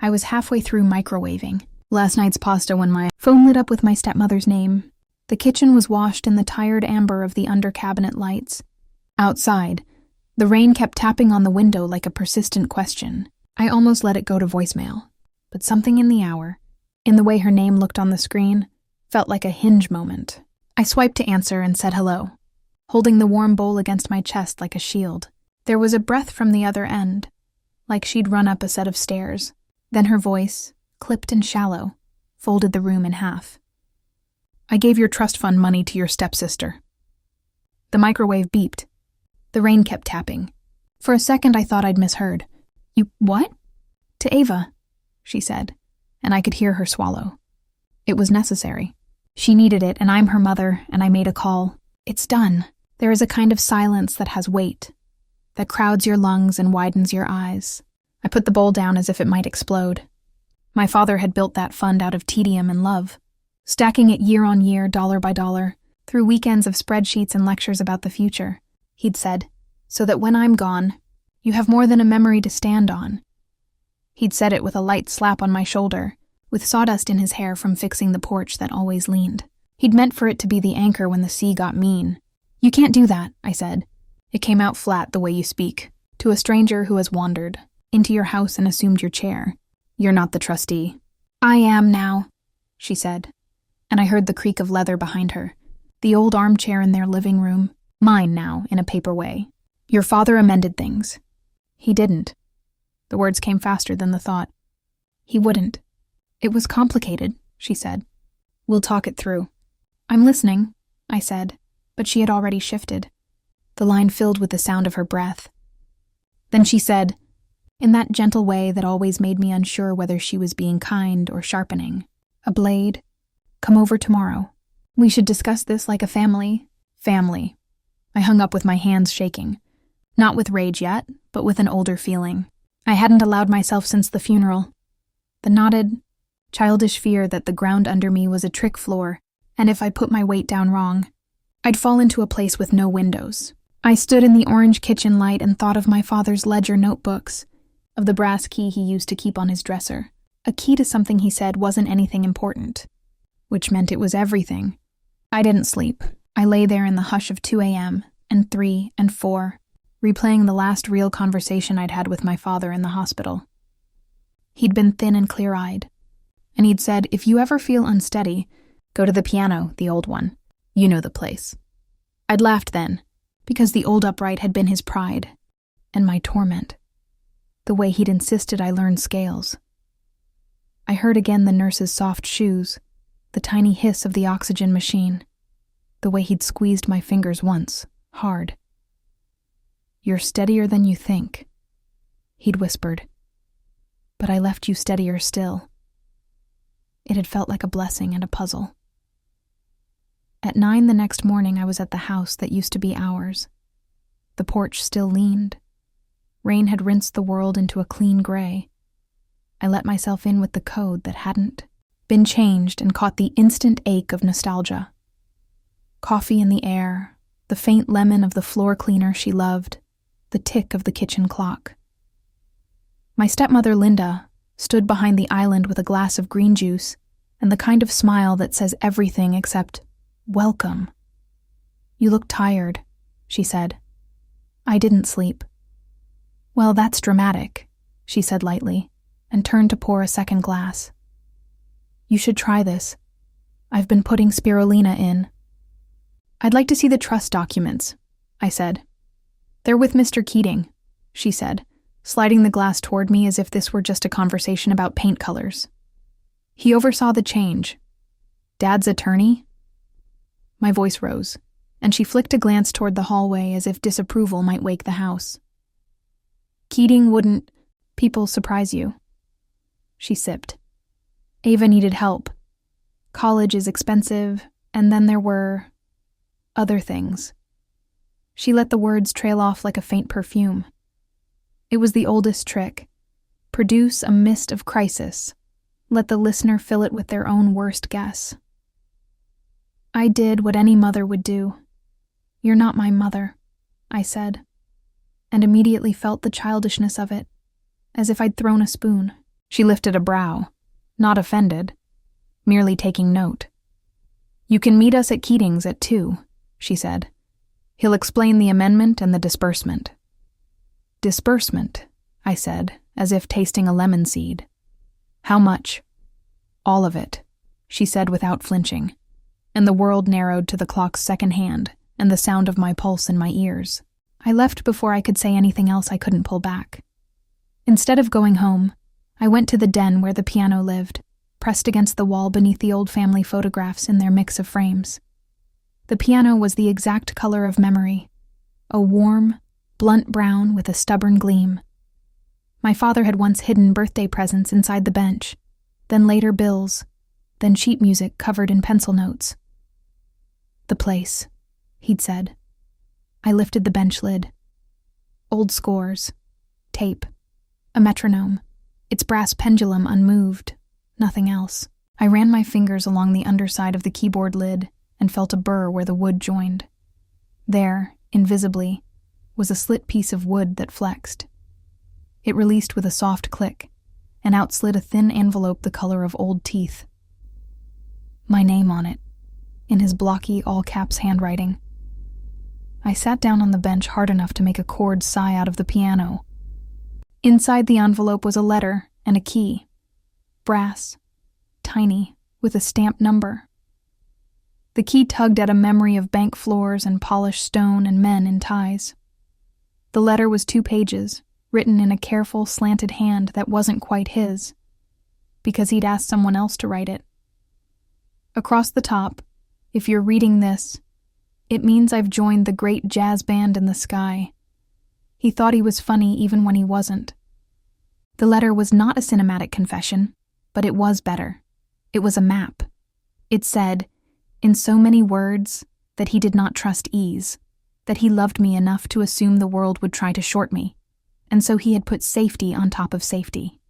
I was halfway through microwaving last night's pasta when my phone lit up with my stepmother's name. The kitchen was washed in the tired amber of the under-cabinet lights. Outside, the rain kept tapping on the window like a persistent question. I almost let it go to voicemail, but something in the hour, in the way her name looked on the screen, felt like a hinge moment. I swiped to answer and said hello, holding the warm bowl against my chest like a shield. There was a breath from the other end, like she'd run up a set of stairs. Then her voice, clipped and shallow, folded the room in half. I gave your trust fund money to your stepsister. The microwave beeped. The rain kept tapping. For a second I thought I'd misheard. You, what? To Ava, she said, and I could hear her swallow. It was necessary. She needed it, and I'm her mother, and I made a call. It's done. There is a kind of silence that has weight, that crowds your lungs and widens your eyes. I put the bowl down as if it might explode. My father had built that fund out of tedium and love, stacking it year on year, dollar by dollar, through weekends of spreadsheets and lectures about the future. He'd said, so that when I'm gone, you have more than a memory to stand on. He'd said it with a light slap on my shoulder, with sawdust in his hair from fixing the porch that always leaned. He'd meant for it to be the anchor when the sea got mean. You can't do that, I said. It came out flat the way you speak, to a stranger who has wandered into your house and assumed your chair. You're not the trustee. I am now, she said, and I heard the creak of leather behind her, the old armchair in their living room, mine now, in a paper way. Your father amended things. He didn't. The words came faster than the thought. He wouldn't. It was complicated, she said. We'll talk it through. I'm listening, I said, but she had already shifted. The line filled with the sound of her breath. Then she said, in that gentle way that always made me unsure whether she was being kind or sharpening, a blade, come over tomorrow. We should discuss this like a family. Family. I hung up with my hands shaking. Not with rage yet, but with an older feeling. I hadn't allowed myself since the funeral. The knotted, childish fear that the ground under me was a trick floor, and if I put my weight down wrong, I'd fall into a place with no windows. I stood in the orange kitchen light and thought of my father's ledger notebooks, of the brass key he used to keep on his dresser, a key to something he said wasn't anything important, which meant it was everything. I didn't sleep. I lay there in the hush of 2 a.m., and 3 and 4, replaying the last real conversation I'd had with my father in the hospital. He'd been thin and clear-eyed, and he'd said, if you ever feel unsteady, go to the piano, the old one. You know the place. I'd laughed then, because the old upright had been his pride, and my torment, the way he'd insisted I learn scales. I heard again the nurse's soft shoes, the tiny hiss of the oxygen machine, the way he'd squeezed my fingers once, hard. You're steadier than you think, he'd whispered. But I left you steadier still. It had felt like a blessing and a puzzle. At 9 the next morning I was at the house that used to be ours. The porch still leaned. Rain had rinsed the world into a clean gray. I let myself in with the code that hadn't been changed and caught the instant ache of nostalgia. Coffee in the air, the faint lemon of the floor cleaner she loved, the tick of the kitchen clock. My stepmother Linda stood behind the island with a glass of green juice and the kind of smile that says everything except, welcome. You look tired, she said. I didn't sleep. Well, that's dramatic, she said lightly, and turned to pour a second glass. You should try this. I've been putting spirulina in. I'd like to see the trust documents, I said. They're with Mr. Keating, she said, sliding the glass toward me as if this were just a conversation about paint colors. He oversaw the change. Dad's attorney? My voice rose, and she flicked a glance toward the hallway as if disapproval might wake the house. Keating wouldn't... People surprise you. She sipped. Ava needed help. College is expensive, and then there were... other things. She let the words trail off like a faint perfume. It was the oldest trick. Produce a mist of crisis. Let the listener fill it with their own worst guess. I did what any mother would do. You're not my mother, I said, and immediately felt the childishness of it, as if I'd thrown a spoon. She lifted a brow, not offended, merely taking note. "You can meet us at Keating's at 2, she said. "He'll explain the amendment and the disbursement." "Disbursement," I said, as if tasting a lemon seed. "How much?" "All of it," she said without flinching, and the world narrowed to the clock's second hand and the sound of my pulse in my ears. I left before I could say anything else I couldn't pull back. Instead of going home, I went to the den where the piano lived, pressed against the wall beneath the old family photographs in their mix of frames. The piano was the exact color of memory, a warm, blunt brown with a stubborn gleam. My father had once hidden birthday presents inside the bench, then later bills, then sheet music covered in pencil notes. "The place," he'd said. I lifted the bench lid. Old scores, tape, a metronome, its brass pendulum unmoved, nothing else. I ran my fingers along the underside of the keyboard lid and felt a burr where the wood joined. There, invisibly, was a slit piece of wood that flexed. It released with a soft click, and out slid a thin envelope the color of old teeth. My name on it, in his blocky, all-caps handwriting. I sat down on the bench hard enough to make a chord sigh out of the piano. Inside the envelope was a letter and a key. Brass, tiny, with a stamped number. The key tugged at a memory of bank floors and polished stone and men in ties. The letter was 2 pages, written in a careful, slanted hand that wasn't quite his, because he'd asked someone else to write it. Across the top, "If you're reading this, it means I've joined the great jazz band in the sky." He thought he was funny even when he wasn't. The letter was not a cinematic confession, but it was better. It was a map. It said, in so many words, that he did not trust ease, that he loved me enough to assume the world would try to short me, and so he had put safety on top of safety.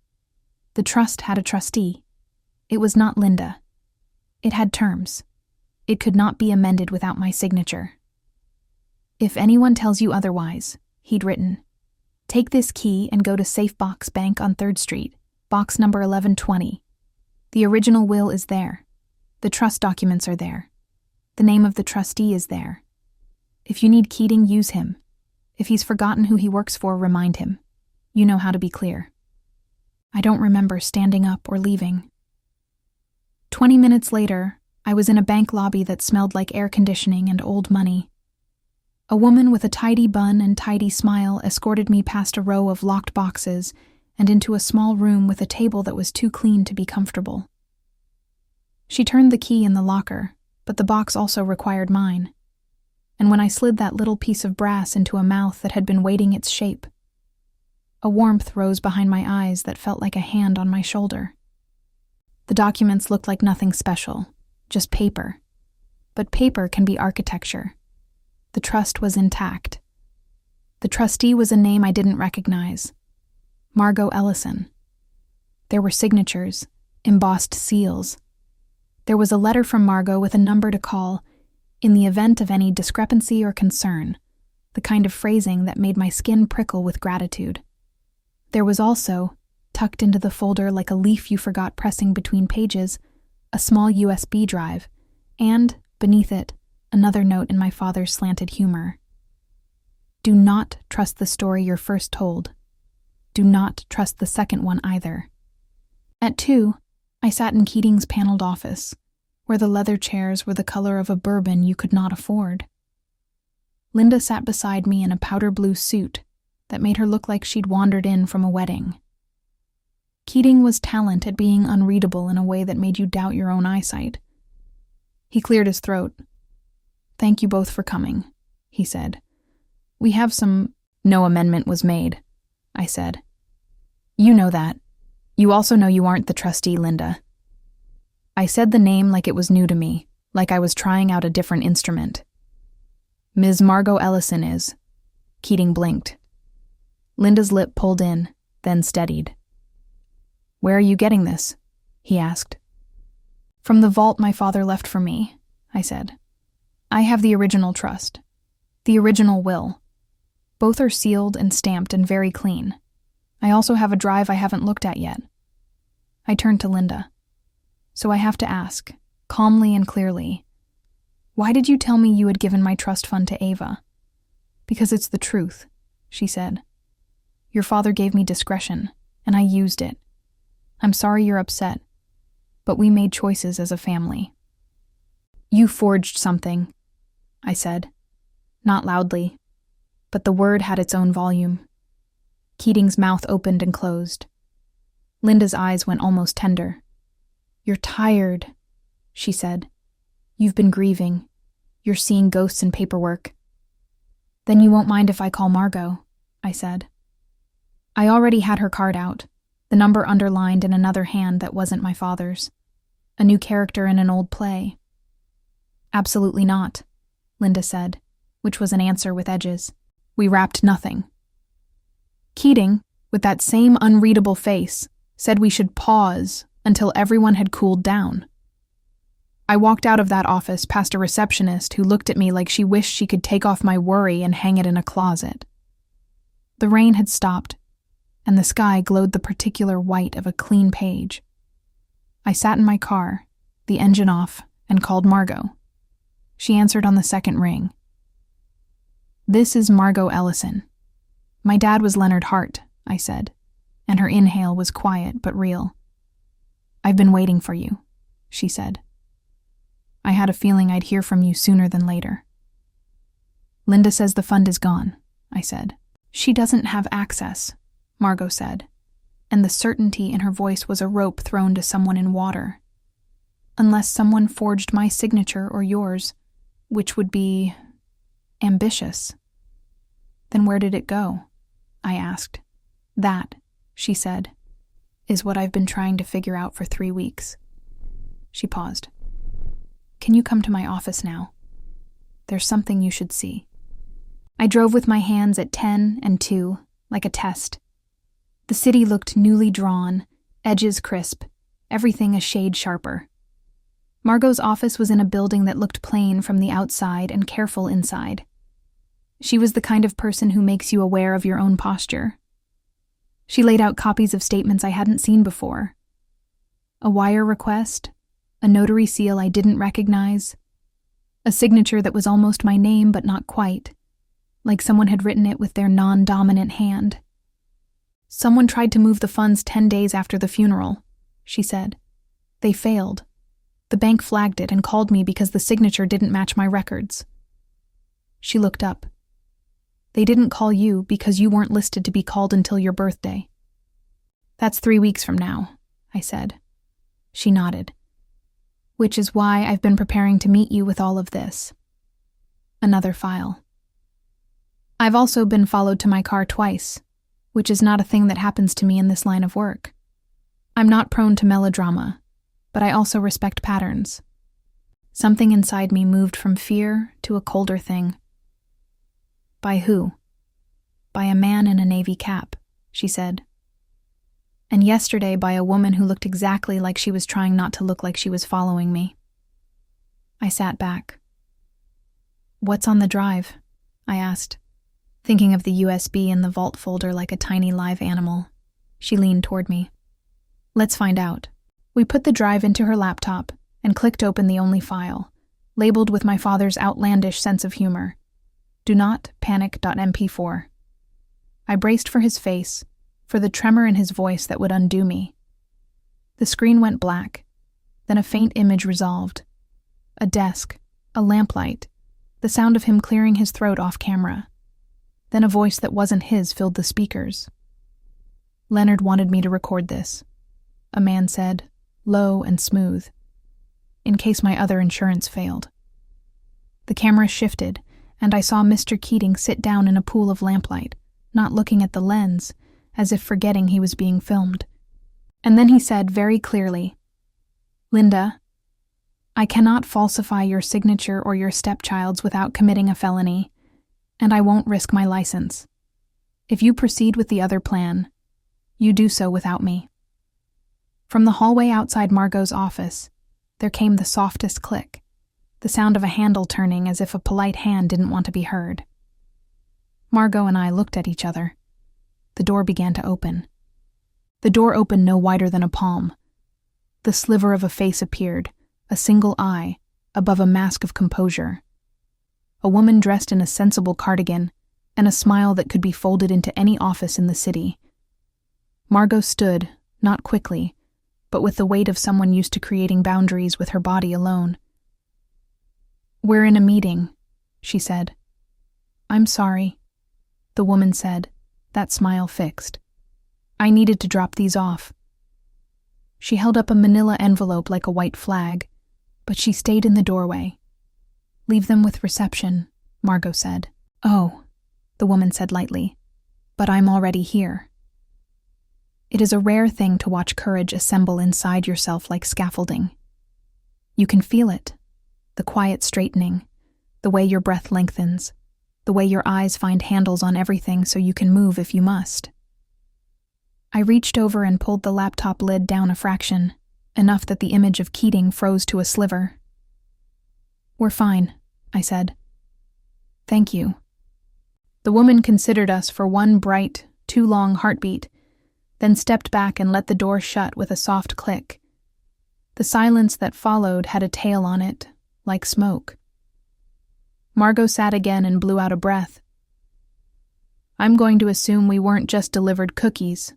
The trust had a trustee. It was not Linda. It had terms. It could not be amended without my signature. "If anyone tells you otherwise," he'd written, "take this key and go to Safe Box Bank on 3rd Street, box number 1120. The original will is there. The trust documents are there. The name of the trustee is there. If you need Keating, use him. If he's forgotten who he works for, remind him. You know how to be clear." I don't remember standing up or leaving. 20 minutes later, I was in a bank lobby that smelled like air conditioning and old money. A woman with a tidy bun and tidy smile escorted me past a row of locked boxes and into a small room with a table that was too clean to be comfortable. She turned the key in the locker, but the box also required mine. And when I slid that little piece of brass into a mouth that had been waiting its shape, a warmth rose behind my eyes that felt like a hand on my shoulder. The documents looked like nothing special, just paper. But paper can be architecture. The trust was intact. The trustee was a name I didn't recognize. Margot Ellison. There were signatures, embossed seals. There was a letter from Margot with a number to call in the event of any discrepancy or concern, the kind of phrasing that made my skin prickle with gratitude. There was also, tucked into the folder like a leaf you forgot pressing between pages, a small USB drive, and, beneath it, another note in my father's slanted humor. "Do not trust the story you're first told. Do not trust the second one either." At 2, I sat in Keating's paneled office, where the leather chairs were the color of a bourbon you could not afford. Linda sat beside me in a powder blue suit that made her look like she'd wandered in from a wedding. Keating was talent at being unreadable in a way that made you doubt your own eyesight. He cleared his throat. "Thank you both for coming," he said. "We have some—" "No amendment was made," I said. "You know that. You also know you aren't the trustee, Linda." I said the name like it was new to me, like I was trying out a different instrument. "Ms. Margot Ellison is." Keating blinked. Linda's lip pulled in, then steadied. "Where are you getting this?" he asked. "From the vault my father left for me," I said. "I have the original trust. The original will. Both are sealed and stamped and very clean. I also have a drive I haven't looked at yet. I turned to Linda. So I have to ask, calmly and clearly, why did you tell me you had given my trust fund to Ava? Because it's the truth, she said. Your father gave me discretion, and I used it. I'm sorry you're upset, but we made choices as a family. You forged something, I said. Not loudly, but the word had its own volume. Keating's mouth opened and closed. Linda's eyes went almost tender. You're tired, she said. You've been grieving. You're seeing ghosts in paperwork. Then you won't mind if I call Margot, I said. I already had her card out, the number underlined in another hand that wasn't my father's. A new character in an old play. Absolutely not, Linda said, which was an answer with edges. We wrapped nothing. Keating, with that same unreadable face, said we should pause until everyone had cooled down. I walked out of that office past a receptionist who looked at me like she wished she could take off my worry and hang it in a closet. The rain had stopped, and the sky glowed the particular white of a clean page. I sat in my car, the engine off, and called Margot. She answered on the second ring. This is Margot Ellison. My dad was Leonard Hart, I said, and her inhale was quiet but real. I've been waiting for you, she said. I had a feeling I'd hear from you sooner than later. Linda says the fund is gone, I said. She doesn't have access, Margot said, and the certainty in her voice was a rope thrown to someone in water. Unless someone forged my signature or yours, which would be ambitious. Then where did it go? I asked. That, she said, is what I've been trying to figure out for 3 weeks. She paused. Can you come to my office now? There's something you should see. I drove with my hands at 10 and 2, like a test. The city looked newly drawn, edges crisp, everything a shade sharper. Margot's office was in a building that looked plain from the outside and careful inside. She was the kind of person who makes you aware of your own posture. She laid out copies of statements I hadn't seen before. A wire request, a notary seal I didn't recognize, a signature that was almost my name but not quite, like someone had written it with their non-dominant hand. Someone tried to move the funds 10 days after the funeral, she said. They failed. The bank flagged it and called me because the signature didn't match my records. She looked up. They didn't call you because you weren't listed to be called until your birthday. That's 3 weeks from now, I said. She nodded. Which is why I've been preparing to meet you with all of this. Another file. I've also been followed to my car twice, which is not a thing that happens to me in this line of work. I'm not prone to melodrama, but I also respect patterns. Something inside me moved from fear to a colder thing. By who? By a man in a navy cap, she said. And yesterday by a woman who looked exactly like she was trying not to look like she was following me. I sat back. What's on the drive? I asked, thinking of the USB in the vault folder like a tiny live animal. She leaned toward me. Let's find out. We put the drive into her laptop and clicked open the only file, labeled with my father's outlandish sense of humor. Do not panic.mp4. I braced for his face, for the tremor in his voice that would undo me. The screen went black, then a faint image resolved. A desk, a lamplight, the sound of him clearing his throat off camera. Then a voice that wasn't his filled the speakers. Leonard wanted me to record this, a man said, low and smooth, in case my other insurance failed. The camera shifted, and I saw Mr. Keating sit down in a pool of lamplight, not looking at the lens, as if forgetting he was being filmed. And then he said very clearly, Linda, I cannot falsify your signature or your stepchild's without committing a felony, and I won't risk my license. If you proceed with the other plan, you do so without me. From the hallway outside Margot's office, there came the softest click, the sound of a handle turning as if a polite hand didn't want to be heard. Margot and I looked at each other. The door began to open. The door opened no wider than a palm, The sliver of a face appeared, a single eye, above a mask of composure. A woman dressed in a sensible cardigan, and a smile that could be folded into any office in the city. Margot stood, not quickly, but with the weight of someone used to creating boundaries with her body alone. "We're in a meeting," she said. "I'm sorry," the woman said, that smile fixed. "I needed to drop these off." She held up a manila envelope like a white flag, but she stayed in the doorway. "Leave them with reception," Margot said. "Oh," the woman said lightly, "but I'm already here." It is a rare thing to watch courage assemble inside yourself like scaffolding. You can feel it, the quiet straightening, the way your breath lengthens, the way your eyes find handles on everything so you can move if you must. I reached over and pulled the laptop lid down a fraction, enough that the image of Keating froze to a sliver. "We're fine," I said. "Thank you." The woman considered us for one bright, too long heartbeat, then stepped back and let the door shut with a soft click. The silence that followed had a tail on it, like smoke. Margot sat again and blew out a breath. "I'm going to assume we weren't just delivered cookies."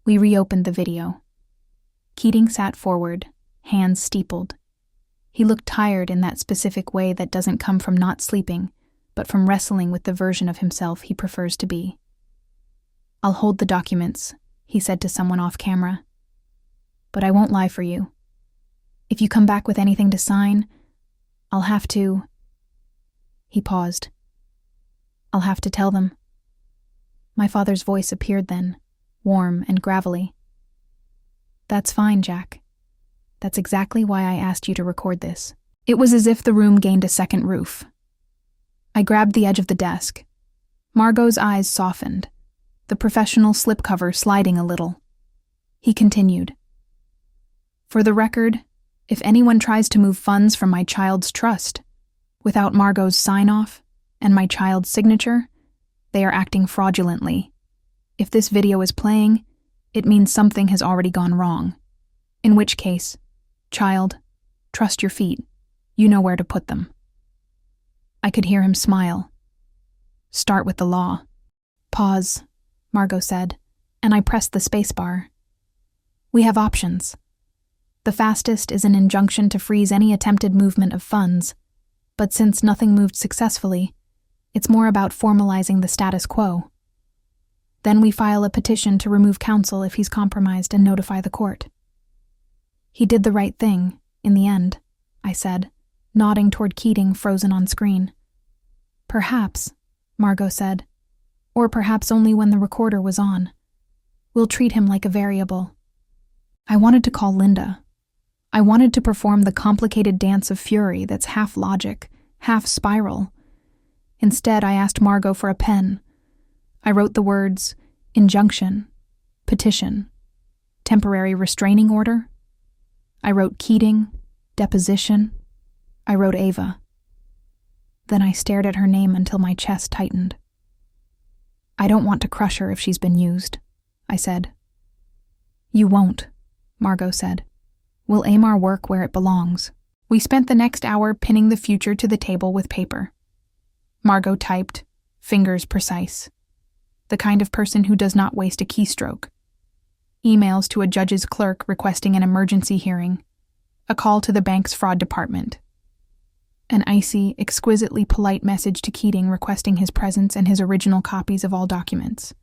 We reopened the video. Keating sat forward, hands steepled. He looked tired in that specific way that doesn't come from not sleeping, but from wrestling with the version of himself he prefers to be. "I'll hold the documents," he said to someone off camera. "But I won't lie for you. If you come back with anything to sign, I'll have to..." He paused. "I'll have to tell them." My father's voice appeared then, warm and gravelly. "That's fine, Jack. That's exactly why I asked you to record this." It was as if the room gained a second roof. I grabbed the edge of the desk. Margot's eyes softened, the professional slipcover sliding a little. He continued. "For the record, if anyone tries to move funds from my child's trust, without Margot's sign-off and my child's signature, they are acting fraudulently. If this video is playing, it means something has already gone wrong. In which case, child, trust your feet. You know where to put them." I could hear him smile. "Start with the law." "Pause," Margot said, and I pressed the spacebar. "We have options. The fastest is an injunction to freeze any attempted movement of funds, but since nothing moved successfully, it's more about formalizing the status quo. Then we file a petition to remove counsel if he's compromised and notify the court." "He did the right thing, in the end," I said, nodding toward Keating frozen on screen. "Perhaps," Margot said, "or perhaps only when the recorder was on. We'll treat him like a variable." I wanted to call Linda. I wanted to perform the complicated dance of fury that's half logic, half spiral. Instead, I asked Margot for a pen. I wrote the words, injunction, petition, temporary restraining order. I wrote Keating, deposition. I wrote Ava. Then I stared at her name until my chest tightened. "I don't want to crush her if she's been used," I said. "You won't," Margot said. "We'll aim our work where it belongs." We spent the next hour pinning the future to the table with paper. Margot typed, fingers precise. The kind of person who does not waste a keystroke. Emails to a judge's clerk requesting an emergency hearing. A call to the bank's fraud department. An icy, exquisitely polite message to Keating requesting his presence and his original copies of all documents.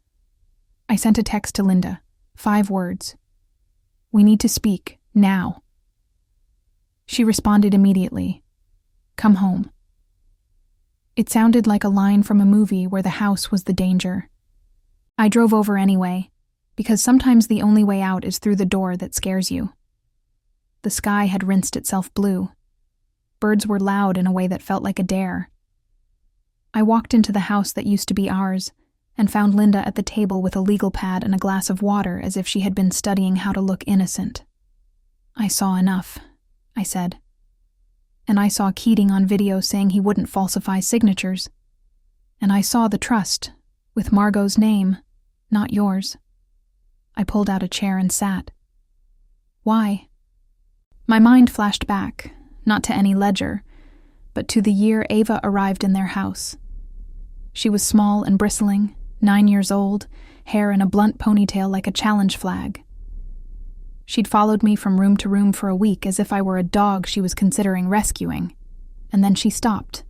I sent a text to Linda, 5 words. "We need to speak, now." She responded immediately. "Come home." It sounded like a line from a movie where the house was the danger. I drove over anyway, because sometimes the only way out is through the door that scares you. The sky had rinsed itself blue. Birds were loud in a way that felt like a dare. I walked into the house that used to be ours and found Linda at the table with a legal pad and a glass of water as if she had been studying how to look innocent. "I saw enough," I said. "And I saw Keating on video saying he wouldn't falsify signatures. And I saw the trust, with Margot's name, not yours." I pulled out a chair and sat. "Why?" My mind flashed back, not to any ledger, but to the year Ava arrived in their house. She was small and bristling, 9 years old, hair in a blunt ponytail like a challenge flag. She'd followed me from room to room for a week as if I were a dog she was considering rescuing, and then she stopped.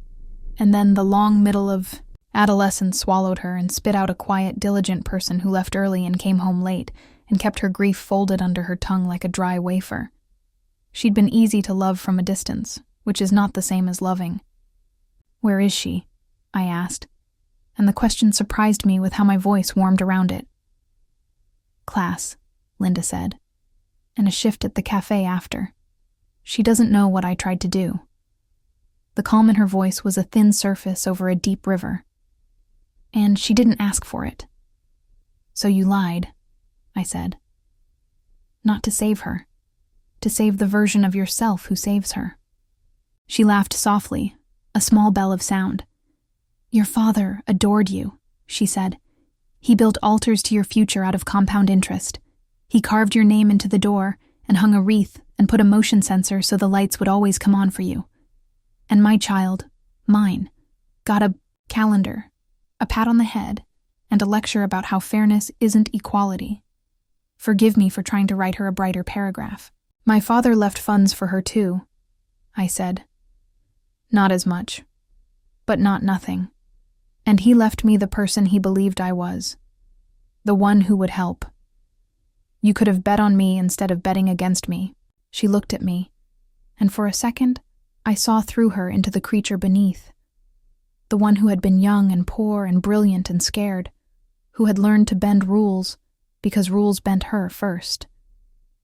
And then the long middle of adolescence swallowed her and spit out a quiet, diligent person who left early and came home late and kept her grief folded under her tongue like a dry wafer. She'd been easy to love from a distance, which is not the same as loving. "Where is she?" I asked, and the question surprised me with how my voice warmed around it. "Class," Linda said, "and a shift at the cafe after. She doesn't know what I tried to do." The calm in her voice was a thin surface over a deep river. "And she didn't ask for it." "So you lied," I said. "Not to save her. To save the version of yourself who saves her." She laughed softly, a small bell of sound. "Your father adored you," she said. "He built altars to your future out of compound interest. He carved your name into the door and hung a wreath and put a motion sensor so the lights would always come on for you. And my child, mine, got a calendar, a pat on the head, and a lecture about how fairness isn't equality. Forgive me for trying to write her a brighter paragraph. My father left funds for her too," I said. "Not as much, but not nothing. And he left me the person he believed I was, the one who would help. You could have bet on me instead of betting against me." She looked at me, and for a second, I saw through her into the creature beneath, the one who had been young and poor and brilliant and scared, who had learned to bend rules because rules bent her first.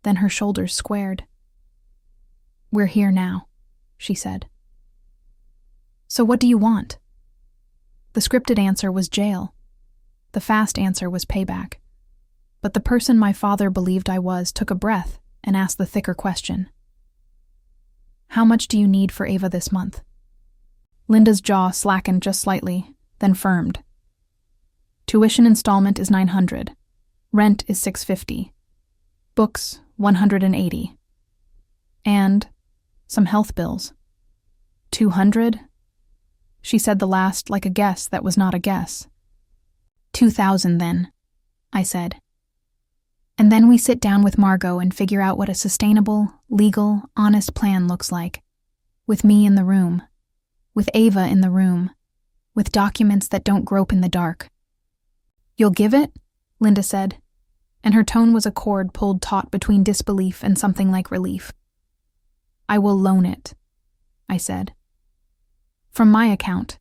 Then her shoulders squared. "We're here now," she said. "So what do you want?" The scripted answer was jail. The fast answer was payback. But the person my father believed I was took a breath and asked the thicker question. "How much do you need for Ava this month?" Linda's jaw slackened just slightly, then firmed. "Tuition installment is $900. Rent is $650. Books, $180. And some health bills. $200? She said the last like a guess that was not a guess. $2,000 then," I said. "And then we sit down with Margot and figure out what a sustainable, legal, honest plan looks like. With me in the room. With Ava in the room. With documents that don't grope in the dark." "You'll give it?" Linda said, and her tone was a chord pulled taut between disbelief and something like relief. "I will loan it," I said. "From my account,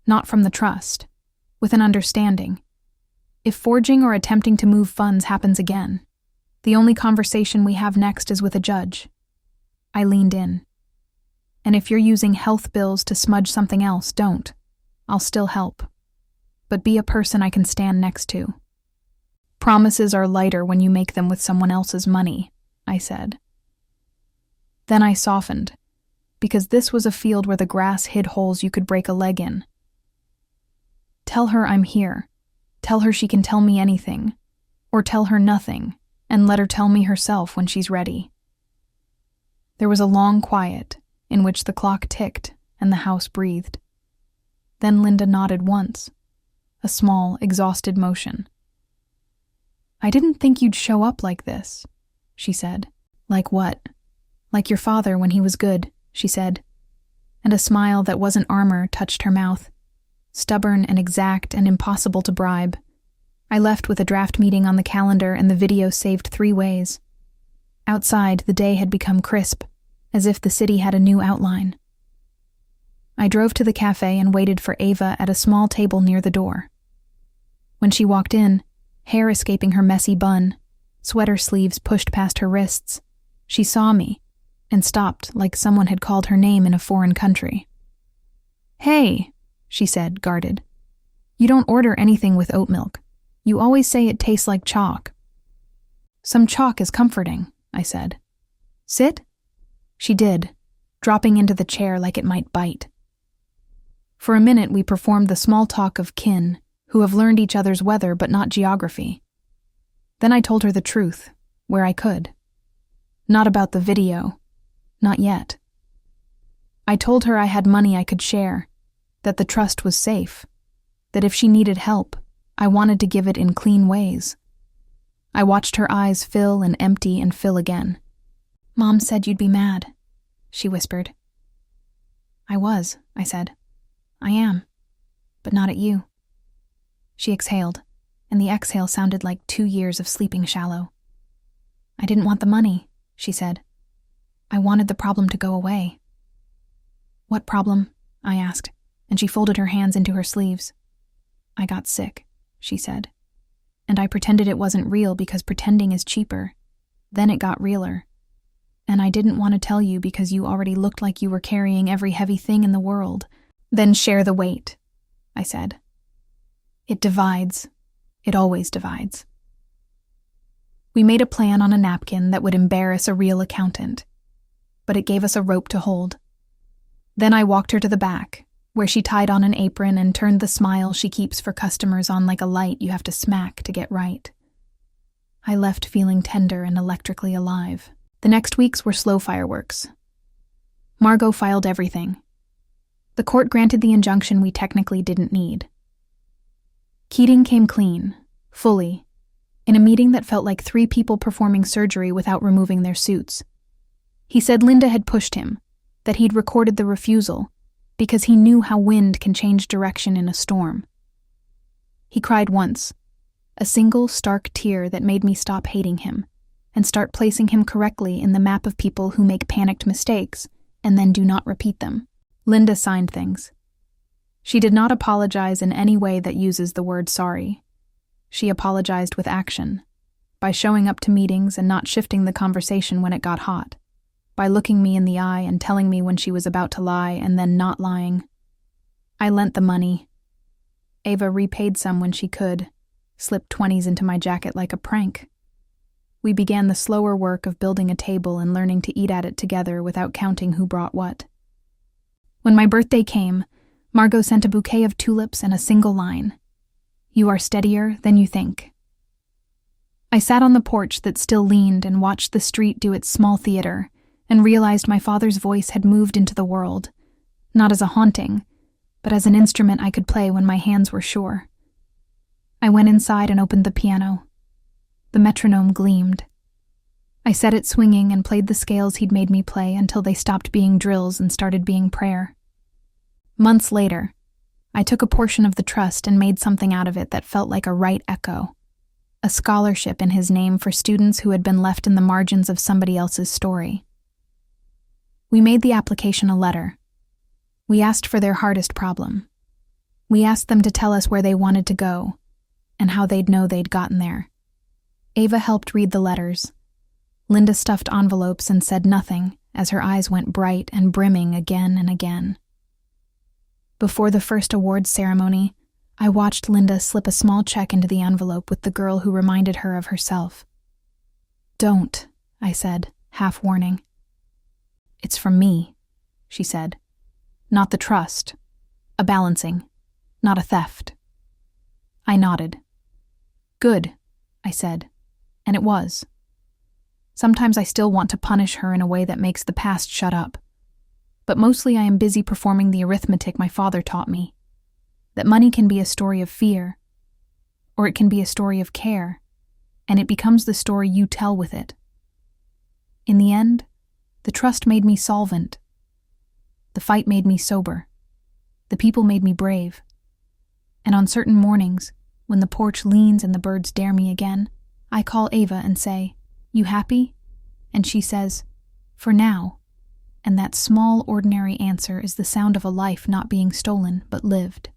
not from the trust, with an understanding. If forging or attempting to move funds happens again, the only conversation we have next is with a judge." I leaned in. "And if you're using health bills to smudge something else, don't. I'll still help. But be a person I can stand next to. Promises are lighter when you make them with someone else's money," I said. Then I softened, because this was a field where the grass hid holes you could break a leg in. "Tell her I'm here. Tell her she can tell me anything. Or tell her nothing, and let her tell me herself when she's ready." There was a long quiet, in which the clock ticked and the house breathed. Then Linda nodded once, a small, exhausted motion. "I didn't think you'd show up like this," she said. "Like what?" "Like your father when he was good," she said, and a smile that wasn't armor touched her mouth. Stubborn and exact and impossible to bribe. I left with a draft meeting on the calendar and the video saved 3 ways. Outside, the day had become crisp, as if the city had a new outline. I drove to the cafe and waited for Ava at a small table near the door. When she walked in, hair escaping her messy bun, sweater sleeves pushed past her wrists, she saw me and stopped like someone had called her name in a foreign country. "Hey," she said, guarded. "You don't order anything with oat milk. You always say it tastes like chalk." "Some chalk is comforting," I said. "Sit?" She did, dropping into the chair like it might bite. For a minute we performed the small talk of kin who have learned each other's weather but not geography. Then I told her the truth, where I could. Not about the video, Not yet. I told her I had money I could share, that the trust was safe, that if she needed help, I wanted to give it in clean ways. I watched her eyes fill and empty and fill again. "Mom said you'd be mad," she whispered. "I was," I said. "I am, but not at you." She exhaled, and the exhale sounded like 2 years of sleeping shallow. "I didn't want the money," she said. "I wanted the problem to go away." "What problem?" I asked, and she folded her hands into her sleeves. "I got sick," she said. "And I pretended it wasn't real because pretending is cheaper. Then it got realer. And I didn't want to tell you because you already looked like you were carrying every heavy thing in the world." "Then share the weight," I said. "It divides. It always divides." We made a plan on a napkin that would embarrass a real accountant, but it gave us a rope to hold. Then I walked her to the back, where she tied on an apron and turned the smile she keeps for customers on like a light you have to smack to get right. I left feeling tender and electrically alive. The next weeks were slow fireworks. Margot filed everything. The court granted the injunction we technically didn't need. Keating came clean, fully, in a meeting that felt like 3 people performing surgery without removing their suits. He said Linda had pushed him, that he'd recorded the refusal, because he knew how wind can change direction in a storm. He cried once, a single stark tear that made me stop hating him and start placing him correctly in the map of people who make panicked mistakes and then do not repeat them. Linda signed things. She did not apologize in any way that uses the word sorry. She apologized with action, by showing up to meetings and not shifting the conversation when it got hot, by looking me in the eye and telling me when she was about to lie and then not lying. I lent the money. Ava repaid some when she could, slipped 20s into my jacket like a prank. We began the slower work of building a table and learning to eat at it together without counting who brought what. When my birthday came, Margot sent a bouquet of tulips and a single line. "You are steadier than you think." I sat on the porch that still leaned and watched the street do its small theater and realized my father's voice had moved into the world, not as a haunting, but as an instrument I could play when my hands were sure. I went inside and opened the piano. The metronome gleamed. I set it swinging and played the scales he'd made me play until they stopped being drills and started being prayer. Months later, I took a portion of the trust and made something out of it that felt like a right echo, a scholarship in his name for students who had been left in the margins of somebody else's story. We made the application a letter. We asked for their hardest problem. We asked them to tell us where they wanted to go and how they'd know they'd gotten there. Ava helped read the letters. Linda stuffed envelopes and said nothing as her eyes went bright and brimming again and again. Before the first awards ceremony, I watched Linda slip a small check into the envelope with the girl who reminded her of herself. "Don't," I said, half warning. "It's from me," she said. "Not the trust. A balancing, not a theft." I nodded. "Good," I said, and it was. Sometimes I still want to punish her in a way that makes the past shut up. But mostly I am busy performing the arithmetic my father taught me. That money can be a story of fear, or it can be a story of care, and it becomes the story you tell with it. In the end, the trust made me solvent. The fight made me sober. The people made me brave. And on certain mornings, when the porch leans and the birds dare me again, I call Ava and say, "You happy?" And she says, "For now." And that small, ordinary answer is the sound of a life not being stolen, but lived.